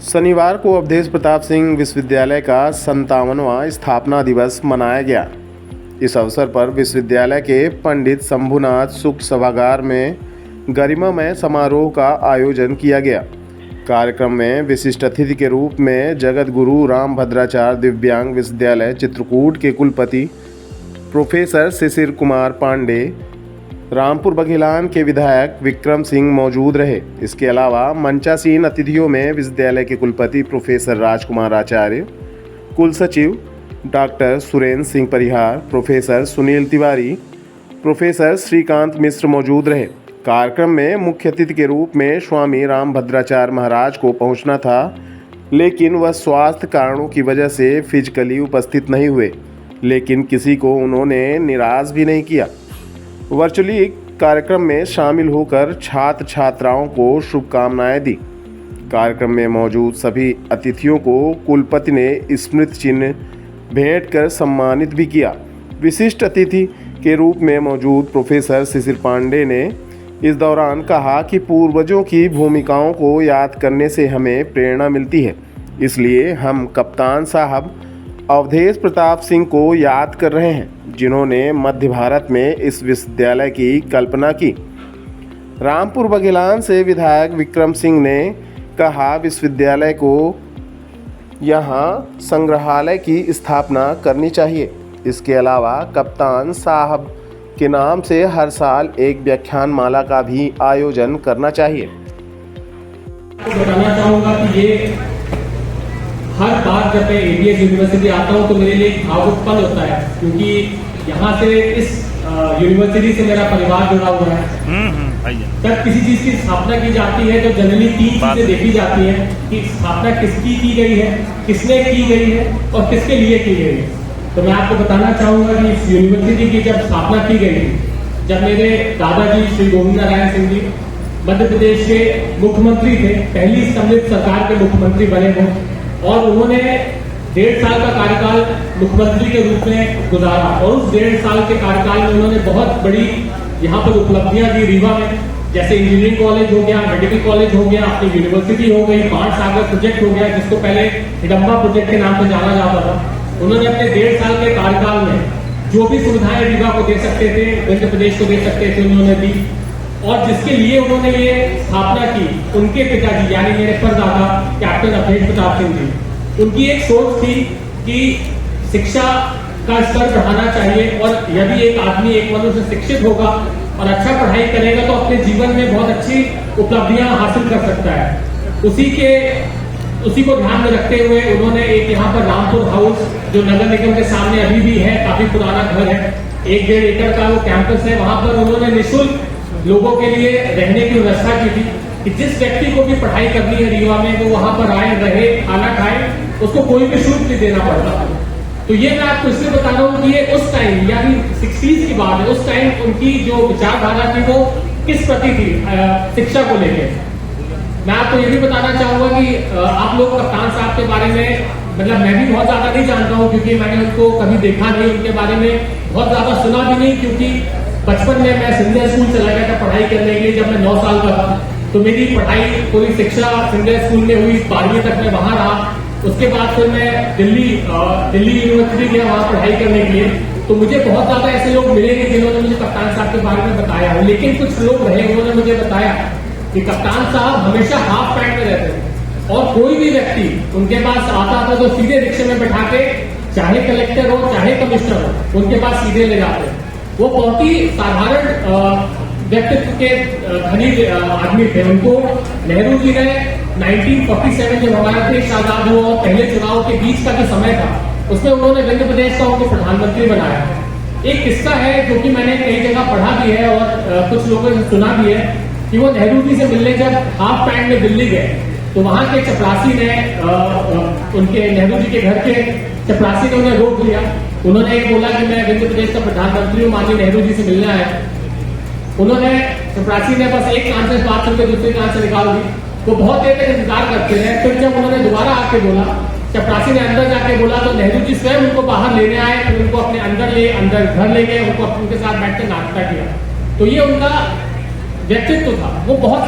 शनिवार को अवधेश प्रताप सिंह विश्वविद्यालय का 57वां स्थापना दिवस मनाया गया। इस अवसर पर विश्वविद्यालय के पंडित शंभुनाथ शुक्ल सभागार में गरिमामय समारोह का आयोजन किया गया। कार्यक्रम में विशिष्ट अतिथि के रूप में जगत गुरु रामभद्राचार्य दिव्यांग विश्वविद्यालय चित्रकूट के कुलपति प्रोफेसर शिशिर कुमार पांडे, रामपुर बघेलान के विधायक विक्रम सिंह मौजूद रहे। इसके अलावा मंचासीन अतिथियों में विश्वविद्यालय के कुलपति प्रोफेसर राजकुमार आचार्य, कुल सचिव doctor Surendra Singh Parihar, professor Sunil Tiwari, professor Shrikant मिश्र मौजूद रहे। कार्यक्रम में मुख्य अतिथि के रूप में स्वामी रामभद्राचार्य महाराज को पहुंचना था, लेकिन वह स्वास्थ्य कारणों की वजह से फिजिकली उपस्थित नहीं हुए, लेकिन किसी को उन्होंने निराश भी नहीं किया। वर्चुअली कार्यक्रम में शामिल होकर छात्र छात्राओं को शुभकामनाएं दी। कार्यक्रम में मौजूद सभी अतिथियों को कुलपति ने स्मृति चिन्ह भेंट कर सम्मानित भी किया। विशिष्ट अतिथि के रूप में मौजूद प्रोफेसर शिशिर पांडे ने इस दौरान कहा कि पूर्वजों की भूमिकाओं को याद करने से हमें प्रेरणा मिलती है, इसलिए हम कप्तान साहब अवधेश प्रताप सिंह को याद कर रहे हैं, जिन्होंने मध्य भारत में इस विश्वविद्यालय की कल्पना की। रामपुर बघेलान से विधायक विक्रम सिंह ने कहा, विश्वविद्यालय को यहाँ संग्रहालय की स्थापना करनी चाहिए। इसके अलावा कप्तान साहब के नाम से हर साल एक व्याख्यान माला का भी आयोजन करना चाहिए। बताना चाहूँगा कि ये हर बार जब मैं एबीएस यूनिवर्सिटी आता हूँ तो मेरे लिए एक भावुक पल होता है, क्योंकि यहाँ से इस यूनिवर्सिटी से मेरा परिवार जुड़ा हुआ है। जब किसी चीज की स्थापना की जाती है तो जनरली 3 चीजें देखी जाती है कि स्थापना किसकी की गई है, किसने की गई है और किसके लिए की गई है। तो मैं आपको बताना चाहूंगा कि इस यूनिवर्सिटी की जब स्थापना की गई, जब मेरे दादाजी श्री गोविंद नारायण सिंह जी मध्य प्रदेश के मुख्यमंत्री थे, पहली सम्मिलित सरकार के मुख्यमंत्री बने थे, और उन्होंने 1.5 साल का कार्यकाल मुख्यमंत्री के रूप में गुजारा, और उस 1.5 साल के कार्यकाल में उन्होंने बहुत बड़ी यहाँ पर उपलब्धियां दी रीवा में, जैसे इंजीनियरिंग कॉलेज हो गया, मेडिकल कॉलेज हो गया, अपनी यूनिवर्सिटी हो गई, बाणसागर प्रोजेक्ट हो गया जिसको पहले हिडम्बा प्रोजेक्ट के नाम से जाना जाता था। उन्होंने अपने 1.5 साल के कार्यकाल में जो भी सुविधाएं रीवा को दे सकते थे, मध्य प्रदेश को दे सकते थे, उन्होंने दी। और जिसके लिए उन्होंने ये स्थापना की, उनके पिताजी यानी मेरे परदादा कैप्टन अवधेश प्रताप सिंह जी, उनकी एक सोच थी कि शिक्षा का स्तर बढ़ाना चाहिए, और यदि एक आदमी, एक मनुष्य शिक्षित होगा और अच्छा पढ़ाई करेगा तो अपने जीवन में बहुत अच्छी उपलब्धियां हासिल कर सकता है। उसी को ध्यान में रखते हुए उन्होंने एक यहाँ पर रामपुर हाउस, जो नगर निगम के सामने अभी भी है, काफी पुराना घर है, 1-1.5 एकड़ का वो कैंपस है, वहां पर उन्होंने निःशुल्क लोगों के लिए रहने की व्यवस्था की थी कि जिस व्यक्ति को भी पढ़ाई करनी है रीवा में, वो वहां पर आए, रहे, खाना खाए, उसको कोई भी शुल्क नहीं देना पड़ता। तो ये मैं आपको इसलिए बता रहा हूँ कि ये उस टाइम यानी 60s की बात है, उस टाइम उनकी जो विचारधारा थी वो किस प्रति थी शिक्षा को लेकर। मैं आपको ये भी बताना चाहूंगा कि आप लोग कप्तान साहब के बारे में, मतलब मैं भी बहुत ज्यादा नहीं जानता हूँ, क्योंकि मैंने उनको कभी देखा नहीं, उनके बारे में बहुत ज्यादा सुना भी नहीं, क्योंकि बचपन में मैं सिंधिया स्कूल चला गया था पढ़ाई करने के लिए जब मैं 9 साल का था। तो मेरी पढ़ाई, पूरी शिक्षा सिंधिया स्कूल में हुई, 12वीं तक मैं वहां रहा। उसके बाद फिर मैं दिल्ली यूनिवर्सिटी गया वहां पढ़ाई करने के लिए। तो मुझे बहुत ज्यादा ऐसे लोग मिले नहीं जिन्होंने मुझे कप्तान साहब के बारे में बताया, लेकिन कुछ लोग रहे, उन्होंने मुझे बताया कि कप्तान साहब हमेशा हाफ पैंट में रहते थे, और कोई भी व्यक्ति उनके पास आता था तो सीधे रिक्शे में बैठा के, चाहे कलेक्टर हो चाहे कमिश्नर हो, उनके पास सीधे ले जाते। वो बहुत ही साधारण व्यक्तित्व के धनी आदमी थे। उनको नेहरू जी ने 1947 जब हमारा देश आजाद हुआ और पहले चुनाव के बीच का जो समय था, उसमें उन्होंने मध्य प्रदेश का उनको प्रधानमंत्री बनाया। एक किस्सा है जो कि मैंने कई जगह पढ़ा भी है और कुछ लोगों से सुना भी है कि वो नेहरू जी से मिलने जब हाफ पैंट में दिल्ली गए, तो वहां के चपरासी ने उनके नेहरू जी के घर के चपरासी ने उन्हें रोक लिया। उन्होंने एक बोला कि मैं मध्य प्रदेश का प्रधानमंत्री हूँ, माननीय नेहरू जी से मिलना है। उन्होंने, चपरासी ने बस एक कान से बात करके दूसरे कान से निकाल दी। वो बहुत देर तक इंतजार करते रहे। फिर जब उन्होंने दोबारा आके बोला, चपरासी ने अंदर जाके बोला, तो नेहरू जी स्वयं उनको बाहर लेने आए, फिर उनको अपने अंदर घर ले गए, उनको उनके साथ बैठ कर नाश्ता किया। तो ये उनका व्यक्तित्व था, वो बहुत